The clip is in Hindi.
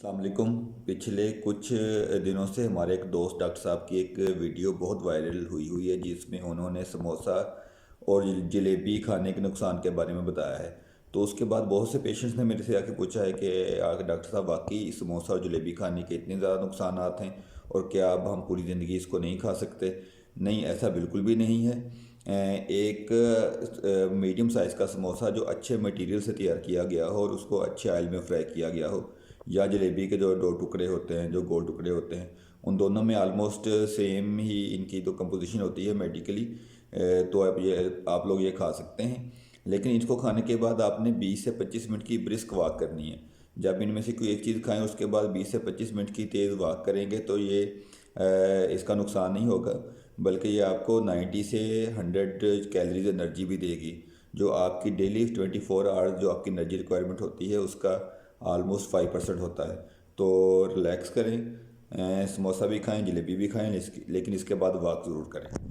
अस्सलाम वालेकुम। पिछले कुछ दिनों से हमारे एक दोस्त डॉक्टर साहब की एक वीडियो बहुत वायरल हुई है जिसमें उन्होंने समोसा और जलेबी खाने के नुकसान के बारे में बताया है। तो उसके बाद बहुत से पेशेंट्स ने मेरे से आके पूछा है कि आगे डॉक्टर साहब वाकई समोसा और जलेबी खाने के इतने ज़्यादा नुकसान हैं और क्या अब हम पूरी ज़िंदगी इसको नहीं खा सकते? नहीं, ऐसा बिल्कुल भी नहीं है। एक मीडियम साइज़ का समोसा जो अच्छे मटेरियल से तैयार किया गया हो और उसको अच्छे ऑयल में फ्राई किया गया हो, या जलेबी के जो दो टुकड़े होते हैं, जो गोल टुकड़े होते हैं, उन दोनों में आलमोस्ट सेम ही इनकी तो कंपोजिशन होती है मेडिकली। तो आप लोग ये खा सकते हैं। लेकिन इसको खाने के बाद आपने 20 से 25 मिनट की ब्रिस्क वॉक करनी है। जब इनमें से कोई एक चीज़ खाएं उसके बाद 20 से 25 मिनट की तेज़ वॉक करेंगे तो ये इसका नुकसान नहीं होगा, बल्कि ये आपको 90 से 100 कैलोरीज एनर्जी भी देगी, जो आपकी डेली 24 आवर्स जो आपकी एनर्जी रिक्वायरमेंट होती है उसका आलमोस्ट 5% होता है। तो रिलैक्स करें, समोसा भी खाएं, जलेबी भी खाएं, लेकिन इसके बाद वॉक ज़रूर करें।